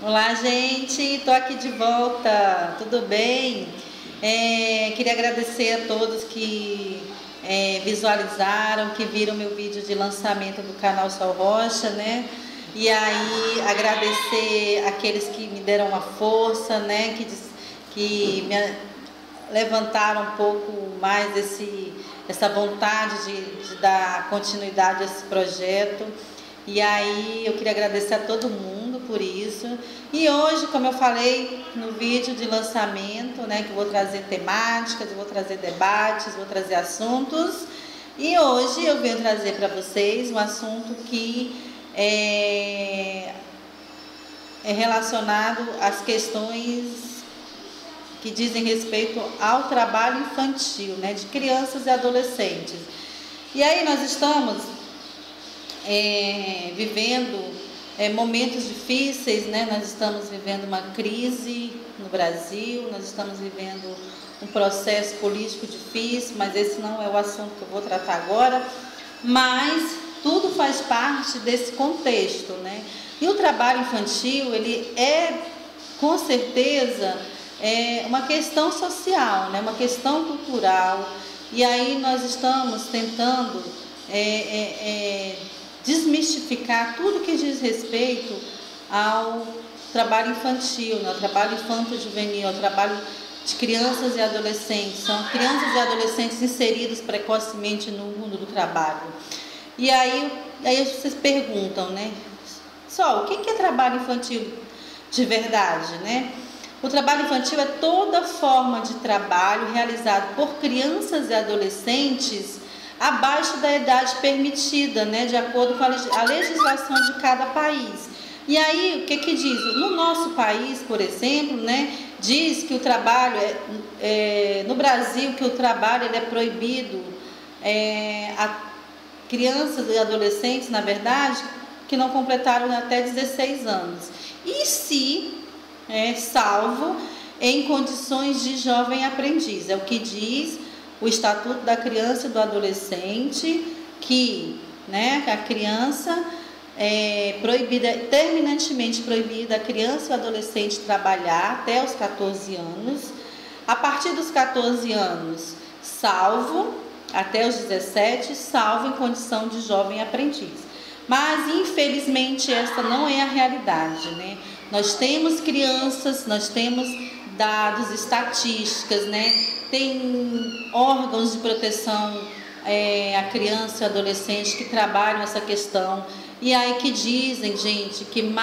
Olá, gente, estou aqui de volta, tudo bem? Queria agradecer a todos que visualizaram, que viram meu vídeo de lançamento do canal Sol Rocha, né? E aí agradecer aqueles que me deram uma força, né? Que me levantaram um pouco mais essa vontade de dar continuidade a esse projeto. E aí eu queria agradecer a todo mundo por isso. E hoje, como eu falei no vídeo de lançamento, né, que eu vou trazer temáticas, eu vou trazer debates, vou trazer assuntos. E hoje eu venho trazer para vocês um assunto que é relacionado às questões que dizem respeito ao trabalho infantil, né, de crianças e adolescentes. E aí nós estamos vivendo momentos difíceis, né? Nós estamos vivendo uma crise no Brasil, nós estamos vivendo um processo político difícil, mas esse não é o assunto que eu vou tratar agora, mas tudo faz parte desse contexto, né? E o trabalho infantil, ele é, com certeza, uma questão social, né? Uma questão cultural, e aí nós estamos tentando desmistificar tudo que diz respeito ao trabalho infantil, né? Ao trabalho infanto-juvenil, ao trabalho de crianças e adolescentes. São crianças e adolescentes inseridos precocemente no mundo do trabalho. E aí vocês perguntam, né? Só, o que é trabalho infantil de verdade, né? O trabalho infantil é toda forma de trabalho realizado por crianças e adolescentes abaixo da idade permitida, né, de acordo com a legislação de cada país. E aí, o que diz? No nosso país, por exemplo, né, diz que o trabalho, no Brasil, que o trabalho ele é proibido a crianças e adolescentes, na verdade, que não completaram até 16 anos. E se, salvo em condições de jovem aprendiz, é o que diz o Estatuto da Criança e do Adolescente, que, né, a criança terminantemente proibida a criança e o adolescente trabalhar até os 14 anos, a partir dos 14 anos, salvo, até os 17, salvo em condição de jovem aprendiz. Mas, infelizmente, essa não é a realidade, né? Nós temos crianças, nós temos dados, estatísticas, né? Tem órgãos de proteção à criança e adolescente que trabalham essa questão. E aí que dizem, gente, que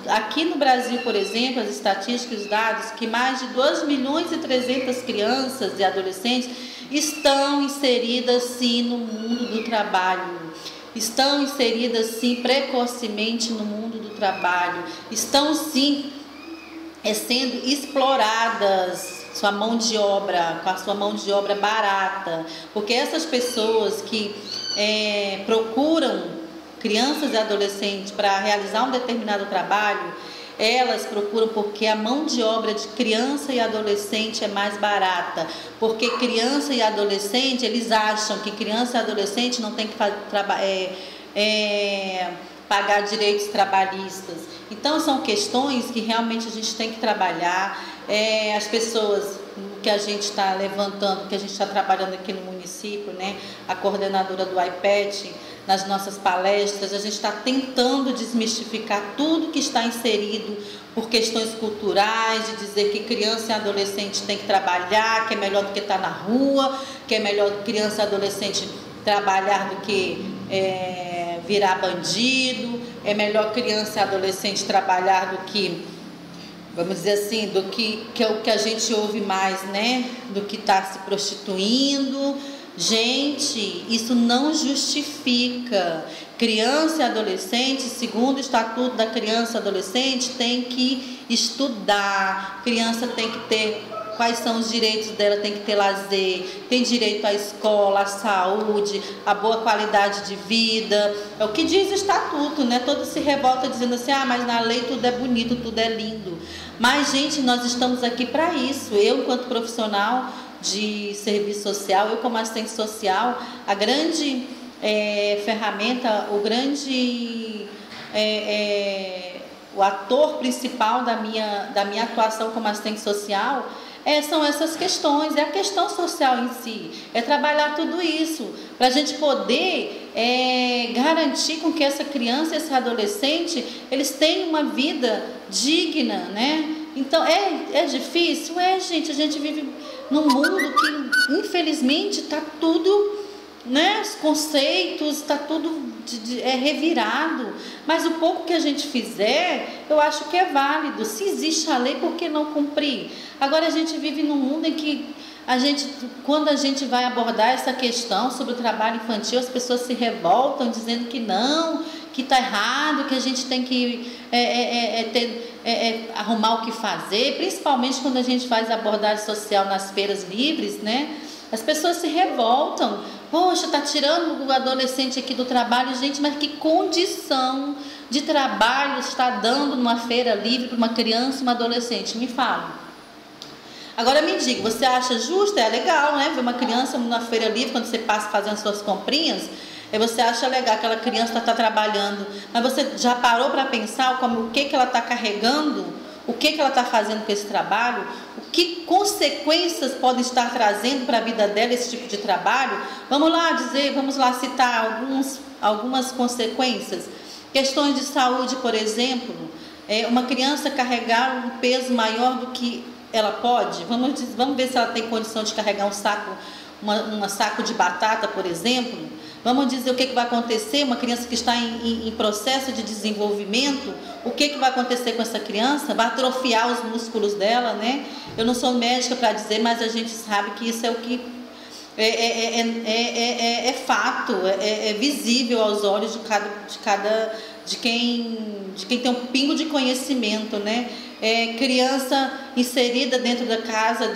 aqui no Brasil, por exemplo, as estatísticas, os dados, que mais de 2.300.000 crianças e adolescentes estão inseridas, sim, no mundo do trabalho. Estão inseridas, sim, precocemente no mundo do trabalho. Estão, sim, sendo exploradas com a sua mão de obra barata, porque essas pessoas que procuram crianças e adolescentes para realizar um determinado trabalho, elas procuram porque a mão de obra de criança e adolescente é mais barata, porque criança e adolescente, eles acham que criança e adolescente não tem que pagar direitos trabalhistas. Então são questões que realmente a gente tem que trabalhar. As pessoas que a gente está levantando, que a gente está trabalhando aqui no município, né? A coordenadora do IPET, nas nossas palestras, a gente está tentando desmistificar tudo que está inserido por questões culturais, de dizer que criança e adolescente tem que trabalhar, que é melhor do que estar na rua, que é melhor criança e adolescente trabalhar do que virar bandido, é melhor criança e adolescente trabalhar do que, vamos dizer assim, do que é o que a gente ouve mais, né? Do que está se prostituindo. Gente, isso não justifica. Criança e adolescente, segundo o Estatuto da Criança e Adolescente, tem que estudar. Criança tem que ter, quais são os direitos dela, tem que ter lazer, tem direito à escola, à saúde, à boa qualidade de vida. É o que diz o Estatuto, né? Todo se revolta dizendo assim, mas na lei tudo é bonito, tudo é lindo. Mas, gente, nós estamos aqui para isso. Eu, enquanto profissional de serviço social, eu como assistente social, a grande ferramenta, o ator principal da minha atuação como assistente social são essas questões, é a questão social em si, é trabalhar tudo isso, para a gente poder garantir com que essa criança, esse adolescente, eles tenham uma vida digna, né? Então, é difícil? Gente, a gente vive num mundo que, infelizmente, está tudo, né? Os conceitos, está tudo revirado, mas o pouco que a gente fizer, eu acho que é válido. Se existe a lei, por que não cumprir? Agora, a gente vive num mundo em que quando a gente vai abordar essa questão sobre o trabalho infantil, as pessoas se revoltam dizendo que não, que está errado, que a gente tem que arrumar o que fazer, principalmente quando a gente faz abordagem social nas feiras livres, né? As pessoas se revoltam. Poxa, está tirando o adolescente aqui do trabalho. Gente, mas que condição de trabalho está dando numa feira livre para uma criança e uma adolescente? Me fala. Agora me diga, você acha justo? É legal, né? Ver uma criança numa feira livre, quando você passa fazendo suas comprinhas, você acha legal, aquela criança está trabalhando, mas você já parou para pensar o que ela está carregando? O que ela está fazendo com esse trabalho? Que consequências podem estar trazendo para a vida dela esse tipo de trabalho? Vamos lá citar algumas consequências. Questões de saúde, por exemplo, uma criança carregar um peso maior do que ela pode. Vamos ver se ela tem condição de carregar um saco de batata, por exemplo. Vamos dizer o que vai acontecer, uma criança que está em processo de desenvolvimento, o que vai acontecer com essa criança? Vai atrofiar os músculos dela, né? Eu não sou médica para dizer, mas a gente sabe que isso é o que é fato, é visível aos olhos de quem tem um pingo de conhecimento, né? Criança inserida dentro da casa,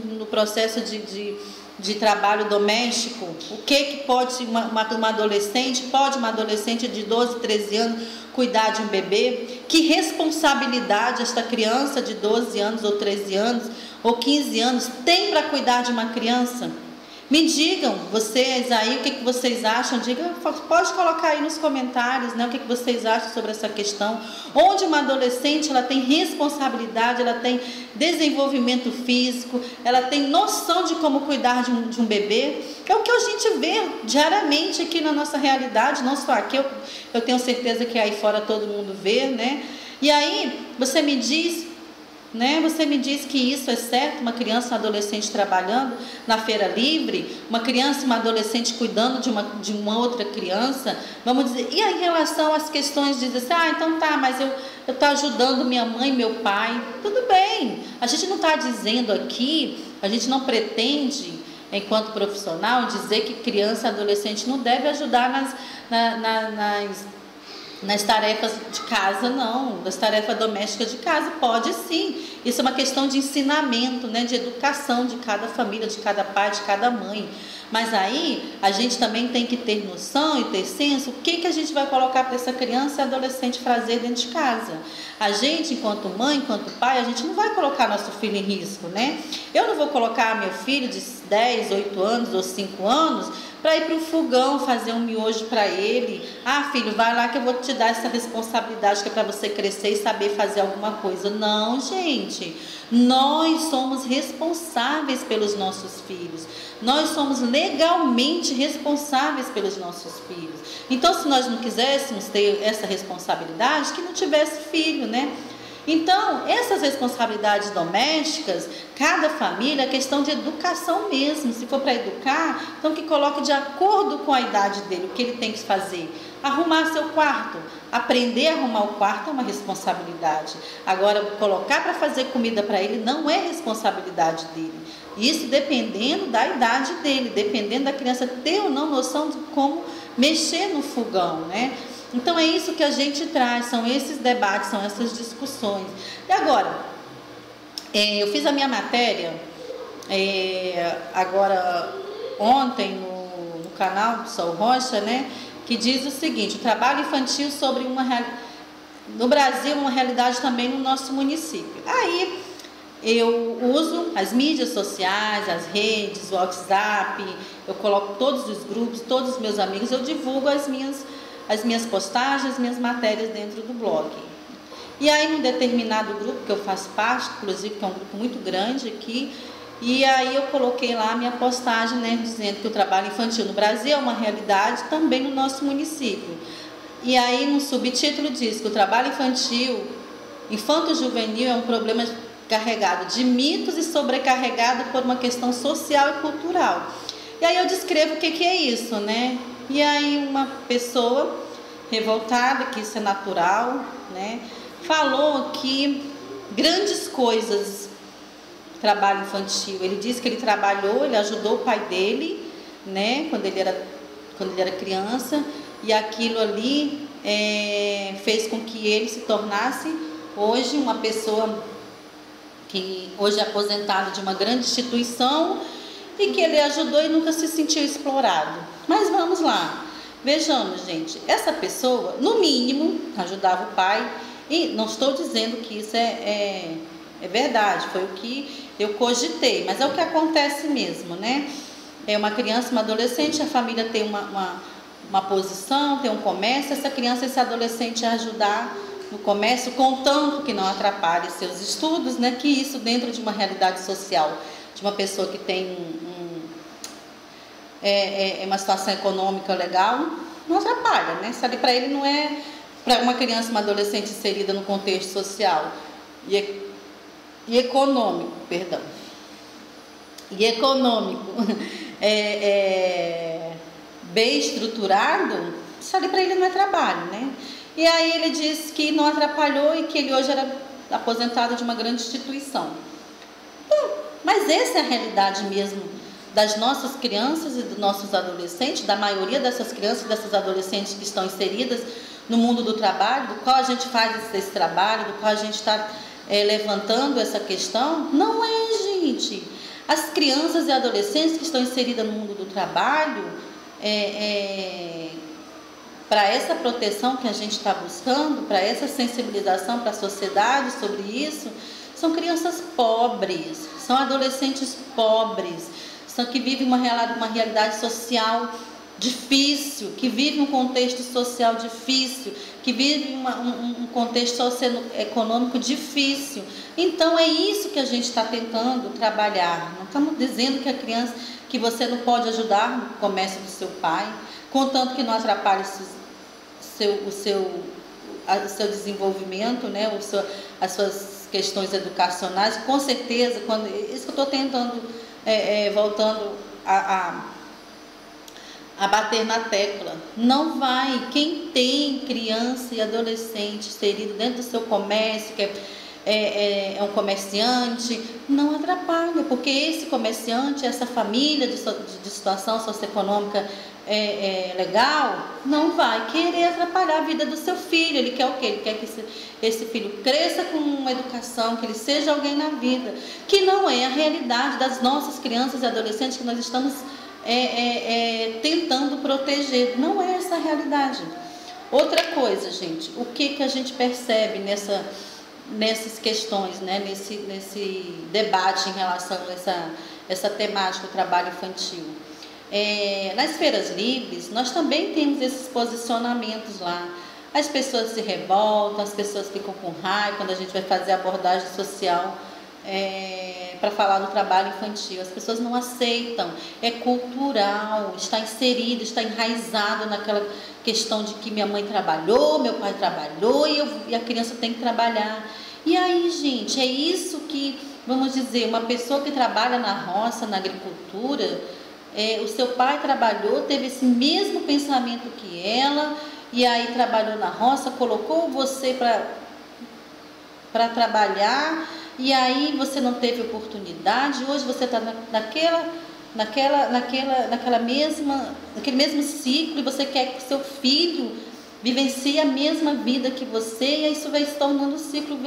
no processo de trabalho doméstico. O que pode uma adolescente de 12, 13 anos cuidar de um bebê? Que responsabilidade esta criança de 12 anos ou 13 anos ou 15 anos tem para cuidar de uma criança? Me digam, vocês aí, o que vocês acham? Pode colocar aí nos comentários, né, o que vocês acham sobre essa questão. Onde uma adolescente, ela tem responsabilidade, ela tem desenvolvimento físico, ela tem noção de como cuidar de um bebê. É o que a gente vê diariamente aqui na nossa realidade, não só aqui, eu tenho certeza que aí fora todo mundo vê, né? E aí, você me diz que isso é certo, uma criança e um adolescente trabalhando na feira livre, uma criança e uma adolescente cuidando de uma outra criança, vamos dizer, e aí, em relação às questões de dizer assim, então tá, mas eu estou ajudando minha mãe e meu pai, tudo bem, a gente não está dizendo aqui, a gente não pretende, enquanto profissional, dizer que criança e adolescente não deve ajudar nas tarefas de casa, não, das tarefas domésticas de casa, pode sim, isso é uma questão de ensinamento, né, de educação de cada família, de cada pai, de cada mãe, mas aí a gente também tem que ter noção e ter senso, o que a gente vai colocar para essa criança e adolescente fazer dentro de casa. A gente, enquanto mãe, enquanto pai, a gente não vai colocar nosso filho em risco, né? Eu não vou colocar meu filho de 10, 8 anos ou 5 anos para ir para o fogão fazer um miojo para ele. Ah, filho, vai lá que eu vou te dar essa responsabilidade que é para você crescer e saber fazer alguma coisa. Não, gente, nós somos responsáveis pelos nossos filhos. Nós somos legalmente responsáveis pelos nossos filhos. Então, se nós não quiséssemos ter essa responsabilidade, que não tivesse filho, né? Então, essas responsabilidades domésticas, cada família, é questão de educação mesmo. Se for para educar, então que coloque de acordo com a idade dele, o que ele tem que fazer. Arrumar seu quarto, aprender a arrumar o quarto é uma responsabilidade. Agora, colocar para fazer comida para ele não é responsabilidade dele. Isso dependendo da idade dele, dependendo da criança ter ou não noção de como mexer no fogão, né? Então é isso que a gente traz, são esses debates, são essas discussões. E agora, eu fiz a minha matéria agora ontem no canal do Sol Rocha, né? Que diz o seguinte: o trabalho infantil no Brasil, uma realidade também no nosso município. Aí eu uso as mídias sociais, as redes, o WhatsApp, eu coloco todos os grupos, todos os meus amigos, eu divulgo as minhas as minhas postagens, as minhas matérias dentro do blog. E aí, num determinado grupo que eu faço parte, inclusive que é um grupo muito grande aqui, e aí eu coloquei lá a minha postagem, né, dizendo que o trabalho infantil no Brasil é uma realidade também no nosso município. E aí, no subtítulo diz que o trabalho infantil, infanto-juvenil, é um problema carregado de mitos e sobrecarregado por uma questão social e cultural. E aí eu descrevo o que é isso, né? E aí uma pessoa revoltada, que isso é natural, né, falou que grandes coisas, trabalho infantil. Ele disse que ele trabalhou, ele ajudou o pai dele, né, quando ele era criança, e aquilo ali fez com que ele se tornasse hoje uma pessoa que hoje é aposentado de uma grande instituição e que ele ajudou e nunca se sentiu explorado. Mas vamos lá, vejamos, gente, essa pessoa, no mínimo, ajudava o pai, e não estou dizendo que isso é verdade, foi o que eu cogitei, mas é o que acontece mesmo, né? É uma criança, uma adolescente, a família tem uma posição, tem um comércio, essa criança, esse adolescente ajudar no comércio, contanto que não atrapalhe seus estudos, né? Que isso dentro de uma realidade social, de uma pessoa que tem uma situação econômica legal, não atrapalha, né? Sabe, para ele não é, para uma criança, uma adolescente inserida no contexto social e econômico, perdão, e econômico, bem estruturado, isso ali para ele não é trabalho, né? E aí ele disse que não atrapalhou e que ele hoje era aposentado de uma grande instituição. Mas essa é a realidade mesmo das nossas crianças e dos nossos adolescentes, da maioria dessas crianças e dessas adolescentes que estão inseridas no mundo do trabalho, do qual a gente faz esse trabalho, do qual a gente está levantando essa questão. Não é, gente. As crianças e adolescentes que estão inseridas no mundo do trabalho, para essa proteção que a gente está buscando, para essa sensibilização para a sociedade sobre isso, são crianças pobres, são adolescentes pobres, que vivem uma realidade social difícil, que vivem um contexto social difícil, que vivem um contexto socioeconômico difícil. Então é isso que a gente está tentando trabalhar. Não estamos dizendo que a criança, que você não pode ajudar no comércio do seu pai, contanto que não atrapalhe o seu desenvolvimento, né? As suas questões educacionais. Com certeza, isso que eu estou tentando, voltando a bater na tecla. Não vai. Quem tem criança e adolescente inserido dentro do seu comércio, que é um comerciante, não atrapalha, porque esse comerciante, essa família de situação socioeconômica legal, não vai querer atrapalhar a vida do seu filho. Ele quer o quê? Ele quer que esse filho cresça com uma educação, que ele seja alguém na vida, que não é a realidade das nossas crianças e adolescentes que nós estamos tentando proteger. Não é essa a realidade. Outra coisa, gente, o que a gente percebe nessas questões, né? nesse debate em relação a essa temática do trabalho infantil? Nas feiras livres, nós também temos esses posicionamentos lá. As pessoas se revoltam, as pessoas ficam com raiva quando a gente vai fazer abordagem social para falar do trabalho infantil. As pessoas não aceitam, é cultural, está inserido, está enraizado naquela questão de que minha mãe trabalhou, meu pai trabalhou e a criança tem que trabalhar. E aí, gente, é isso que, vamos dizer, uma pessoa que trabalha na roça, na agricultura, o seu pai trabalhou, teve esse mesmo pensamento que ela, e aí trabalhou na roça, colocou você para trabalhar, e aí você não teve oportunidade. Hoje você está naquele mesmo ciclo, e você quer que seu filho vivencie a mesma vida que você, e aí isso vai se tornando um ciclo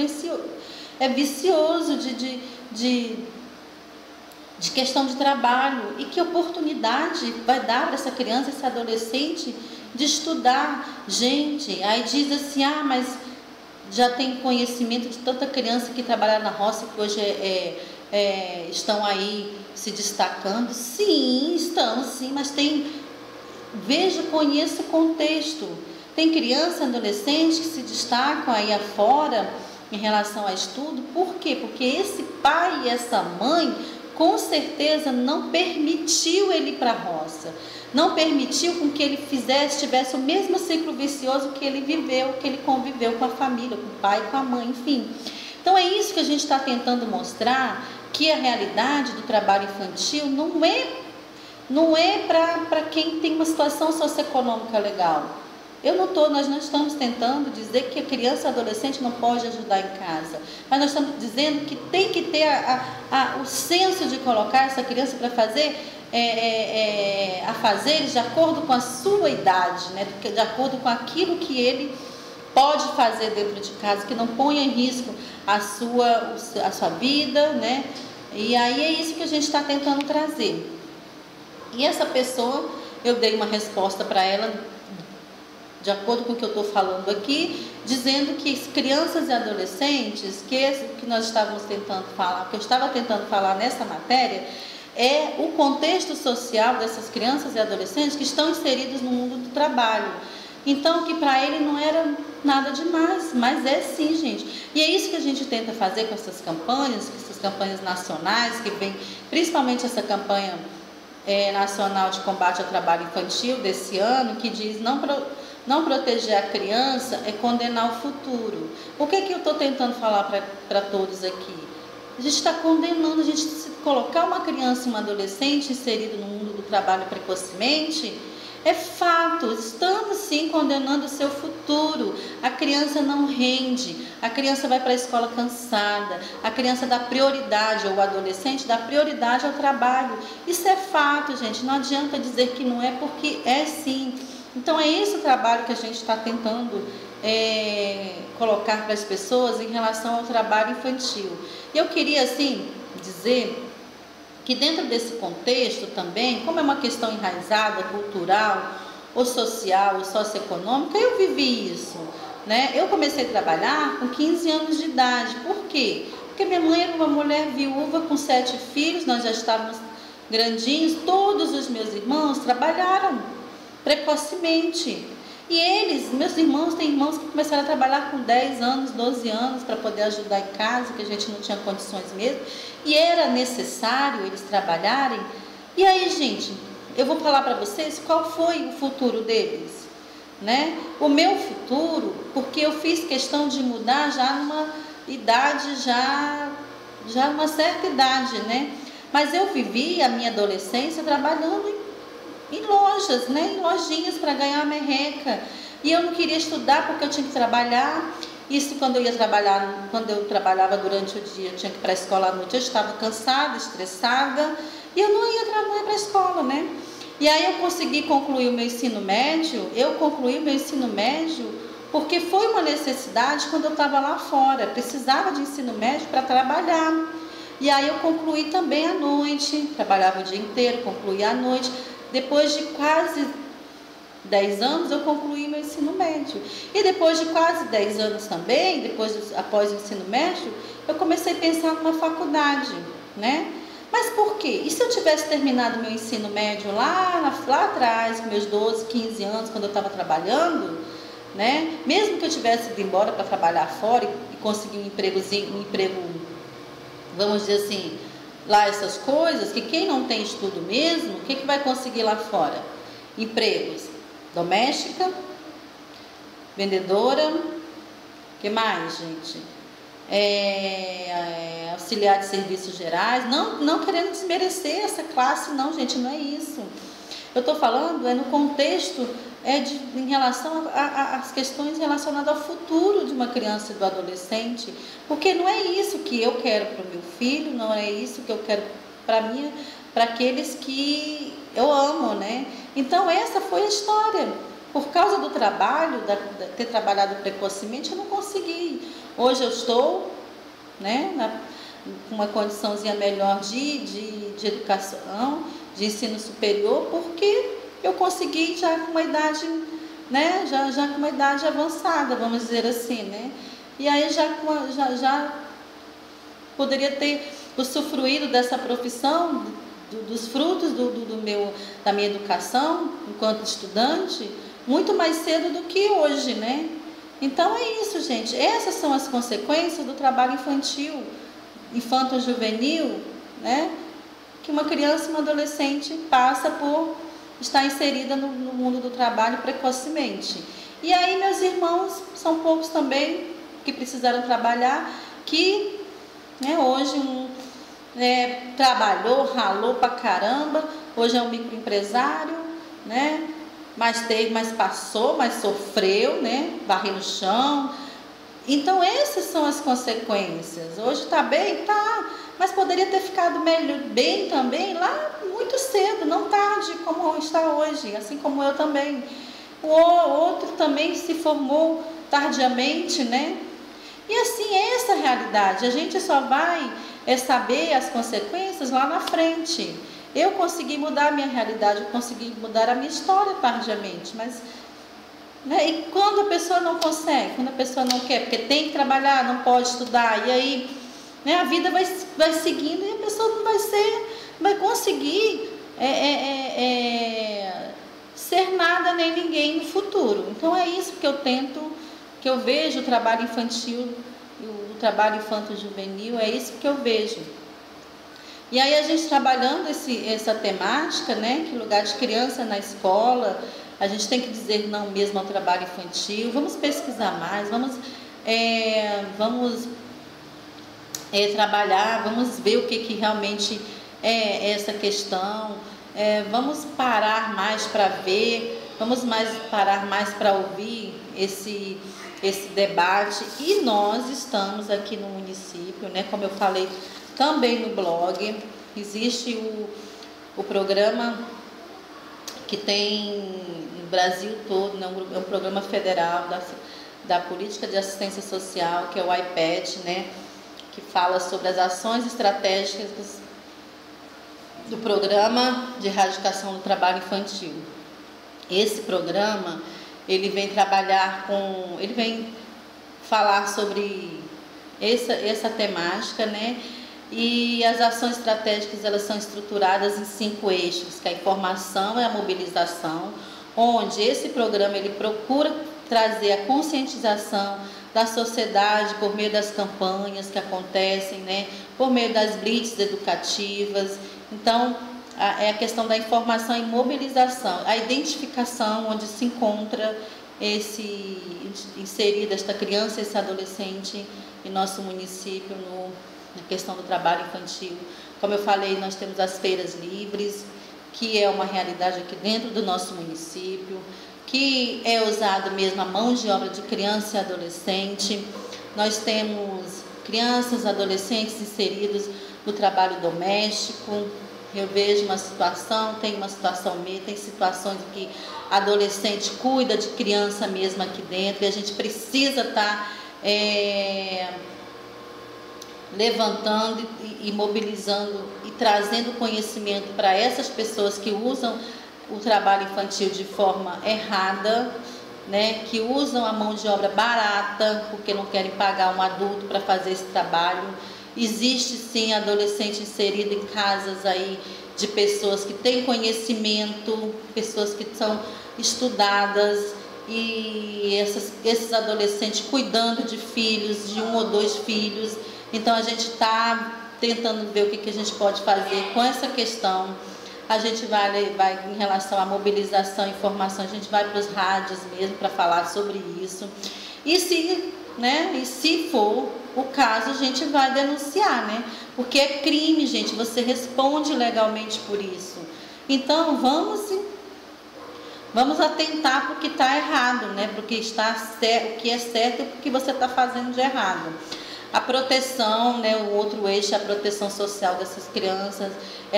vicioso de questão de trabalho. E que oportunidade vai dar para essa criança, esse adolescente, de estudar? Gente, aí diz assim, mas já tem conhecimento de tanta criança que trabalha na roça, que hoje estão aí se destacando. Sim, estão, sim, mas conheça o contexto. Tem criança e adolescente que se destacam aí afora em relação ao estudo. Por quê? Porque esse pai e essa mãe, com certeza, não permitiu ele ir para a roça. Não permitiu com que ele tivesse o mesmo ciclo vicioso que ele viveu, que ele conviveu com a família, com o pai, com a mãe, enfim. Então é isso que a gente está tentando mostrar, que a realidade do trabalho infantil não é para quem tem uma situação socioeconômica legal. Nós não estamos tentando dizer que a criança e adolescente não pode ajudar em casa, mas nós estamos dizendo que tem que ter o senso de colocar essa criança para fazer de acordo com a sua idade, né? De acordo com aquilo que ele pode fazer dentro de casa, que não ponha em risco a sua vida, né? E aí é isso que a gente está tentando trazer. E essa pessoa, eu dei uma resposta para ela, de acordo com o que eu estou falando aqui, dizendo que crianças e adolescentes, que nós estávamos tentando falar, que eu estava tentando falar nessa matéria, é o contexto social dessas crianças e adolescentes que estão inseridos no mundo do trabalho. Então, que para ele não era nada demais, mas é sim, gente. E é isso que a gente tenta fazer com essas campanhas nacionais, que vem, principalmente essa campanha nacional de combate ao trabalho infantil desse ano, que diz não proteger a criança é condenar o futuro. O que eu estou tentando falar para todos aqui? A gente está condenando, a gente se colocar uma criança e uma adolescente inserida no mundo do trabalho precocemente, é fato, estamos sim condenando o seu futuro. A criança não rende, a criança vai para a escola cansada, a criança dá prioridade, ou o adolescente dá prioridade ao trabalho. Isso é fato, gente, não adianta dizer que não é, porque é sim. Então é esse o trabalho que a gente está tentando colocar para as pessoas em relação ao trabalho infantil. E eu queria assim dizer que dentro desse contexto também, como é uma questão enraizada, cultural, ou social, ou socioeconômica, eu vivi isso, né? Eu comecei a trabalhar com 15 anos de idade. Por quê? Porque minha mãe era uma mulher viúva com 7 filhos, nós já estávamos grandinhos, todos os meus irmãos trabalharam precocemente. E meus irmãos, tem irmãos que começaram a trabalhar com 10 anos, 12 anos, para poder ajudar em casa, que a gente não tinha condições mesmo, e era necessário eles trabalharem. E aí, gente, eu vou falar para vocês qual foi o futuro deles, né? O meu futuro, porque eu fiz questão de mudar já numa idade, já numa certa idade, né? Mas eu vivi a minha adolescência trabalhando em lojas, né? Em lojinhas para ganhar merreca. E eu não queria estudar porque eu tinha que trabalhar. Isso quando eu trabalhava durante o dia, eu tinha que ir para a escola à noite, eu estava cansada, estressada, e eu não ia para a escola, né? E aí eu consegui concluir o meu ensino médio. Eu concluí o meu ensino médio porque foi uma necessidade quando eu estava lá fora. Precisava de ensino médio para trabalhar. E aí eu concluí também à noite, trabalhava o dia inteiro, concluí à noite. Depois de quase 10 anos, eu concluí meu ensino médio. E depois de quase 10 anos também, após o ensino médio, eu comecei a pensar numa faculdade, né? Mas por quê? E se eu tivesse terminado meu ensino médio lá atrás, com meus 12, 15 anos, quando eu estava trabalhando, né? Mesmo que eu tivesse ido embora para trabalhar fora e conseguir um emprego, vamos dizer assim, lá essas coisas, que quem não tem estudo mesmo, o que vai conseguir lá fora? Empregos, doméstica, vendedora, que mais, gente? Auxiliar de serviços gerais, não querendo desmerecer essa classe, não, gente, não é isso. Eu estou falando no contexto em relação às questões relacionadas ao futuro de uma criança e do adolescente, porque não é isso que eu quero para o meu filho, não é isso que eu quero para mim, para aqueles que eu amo, né? Então essa foi a história. Por causa do trabalho, ter trabalhado precocemente, eu não consegui. Hoje eu estou, né, com uma condiçãozinha melhor de educação, de ensino superior, porque eu consegui já com uma idade, né, já com uma idade avançada, vamos dizer assim, né? E aí já poderia ter usufruído dessa profissão, dos frutos da minha educação enquanto estudante, muito mais cedo do que hoje, né? Então é isso, gente. Essas são as consequências do trabalho infantil, infanto-juvenil, né? Que uma criança e uma adolescente passa por estar inserida no mundo do trabalho precocemente. E aí, meus irmãos, são poucos também que precisaram trabalhar, que hoje trabalhou, ralou pra caramba, hoje é um microempresário, né? Mas passou, mas sofreu, né? Varreu no chão. Então essas são as consequências. Hoje está bem? Tá, mas poderia ter ficado bem também lá muito cedo, não tarde como está hoje, assim como eu também. O outro também se formou tardiamente, né? E assim, é essa a realidade. A gente só vai saber as consequências lá na frente. Eu consegui mudar a minha realidade, eu consegui mudar a minha história tardiamente, mas... E quando a pessoa não consegue, quando a pessoa não quer, porque tem que trabalhar, não pode estudar, e aí a vida vai seguindo e a pessoa não vai conseguir ser nada nem ninguém no futuro. Então é isso que eu vejo o trabalho infantil, o trabalho infanto-juvenil, é isso que eu vejo. E aí a gente trabalhando essa temática, né, que lugar de criança na escola, a gente tem que dizer não mesmo ao trabalho infantil, vamos pesquisar mais, vamos trabalhar, vamos ver o que realmente é essa questão, vamos parar mais para ver, vamos parar mais para ouvir esse debate. E nós estamos aqui no município, né, como eu falei também no blog, existe o programa que tem no Brasil todo, né, é um programa federal da Política de Assistência Social, que é o IPED, né, que fala sobre as ações estratégicas do Programa de Erradicação do Trabalho Infantil. Esse programa, ele vem falar sobre essa temática, né? E as ações estratégicas, elas são estruturadas em 5 eixos, que é a informação e a mobilização, onde esse programa ele procura trazer a conscientização da sociedade por meio das campanhas que acontecem, né? Por meio das blitz educativas. Então, é a questão da informação e mobilização, a identificação onde se encontra inserida esta criança, esse adolescente em nosso município na questão do trabalho infantil. Como eu falei, nós temos as feiras livres, que é uma realidade aqui dentro do nosso município, que é usado mesmo a mão de obra de criança e adolescente. Nós temos crianças, adolescentes inseridos no trabalho doméstico. Eu vejo uma situação, tem situações em que adolescente cuida de criança mesmo aqui dentro, e a gente precisa estar levantando e mobilizando e trazendo conhecimento para essas pessoas que usam o trabalho infantil de forma errada, né, que usam a mão de obra barata porque não querem pagar um adulto para fazer esse trabalho. Existe sim adolescente inserido em casas aí de pessoas que têm conhecimento, pessoas que são estudadas, e esses adolescentes cuidando de filhos, de 1 ou 2 filhos. Então a gente está tentando ver o que a gente pode fazer com essa questão. A gente vai em relação à mobilização e informação, a gente vai para os rádios mesmo para falar sobre isso. E se for o caso, a gente vai denunciar, né? Porque é crime, gente, você responde legalmente por isso. Então, vamos atentar para o que está errado, né? Para o que é certo e para o que você está fazendo de errado. A proteção, né? O outro eixo é a proteção social dessas crianças.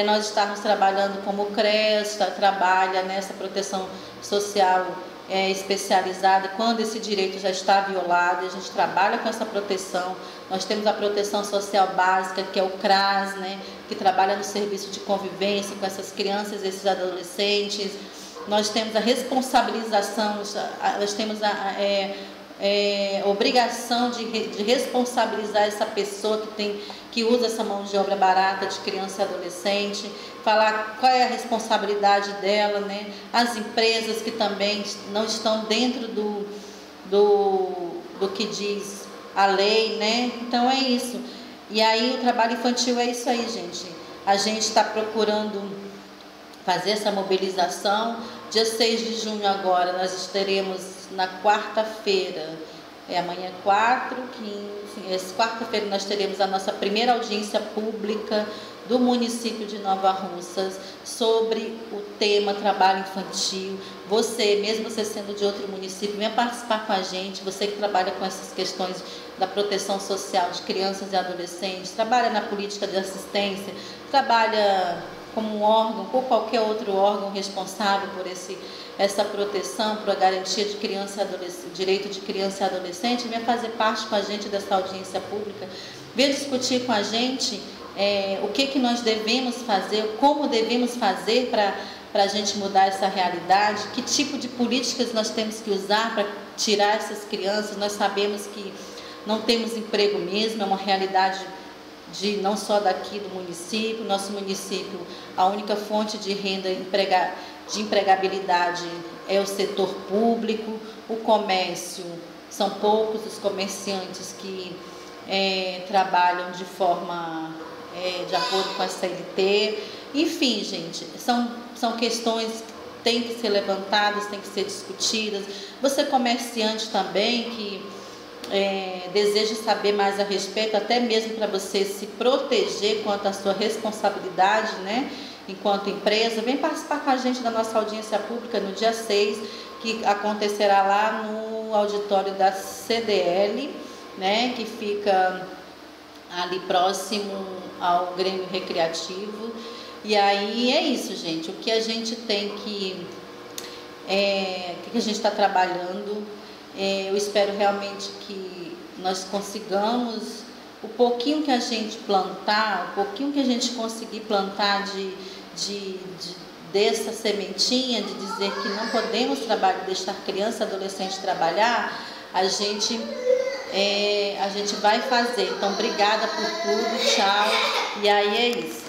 Nós estamos trabalhando como o CREAS, trabalha nessa proteção social especializada, quando esse direito já está violado, a gente trabalha com essa proteção. Nós temos a proteção social básica, que é o CRAS, né, que trabalha no serviço de convivência com essas crianças e esses adolescentes. Nós temos a responsabilização, nós temos obrigação de responsabilizar essa pessoa que usa essa mão de obra barata de criança e adolescente, falar qual é a responsabilidade dela, né? As empresas que também não estão dentro do que diz a lei, né? Então é isso. E aí o trabalho infantil é isso aí, gente. A gente está procurando fazer essa mobilização. Dia 6 de junho agora, nós teremos na quarta-feira, amanhã 4, 15, quarta-feira nós teremos a nossa primeira audiência pública do município de Nova Russas sobre o tema trabalho infantil. Você, mesmo você sendo de outro município, venha participar com a gente, você que trabalha com essas questões da proteção social de crianças e adolescentes, trabalha na política de assistência, trabalha como um órgão, ou qualquer outro órgão responsável por essa proteção, por a garantia de criança e adolescente, direito de criança e adolescente, venha fazer parte com a gente dessa audiência pública, venha discutir com a gente o que nós devemos fazer, como devemos fazer para a gente mudar essa realidade, que tipo de políticas nós temos que usar para tirar essas crianças. Nós sabemos que não temos emprego mesmo, é uma realidade não só daqui do município. Nosso município, a única fonte de renda de empregabilidade é o setor público, o comércio, são poucos os comerciantes que trabalham de forma, de acordo com a CLT. Enfim, gente, são questões que têm que ser levantadas, têm que ser discutidas. Você comerciante também, que deseja saber mais a respeito, até mesmo para você se proteger quanto à sua responsabilidade, né, enquanto empresa, vem participar com a gente da nossa audiência pública no dia 6, que acontecerá lá no auditório da CDL, né, que fica ali próximo ao Grêmio Recreativo. E aí é isso, gente, o que a gente tem que o que a gente está trabalhando. Eu espero realmente que nós consigamos, o pouquinho que a gente plantar, o pouquinho que a gente conseguir plantar dessa sementinha, de dizer que não podemos deixar criança e adolescente trabalhar, a gente vai fazer. Então, obrigada por tudo, tchau. E aí é isso.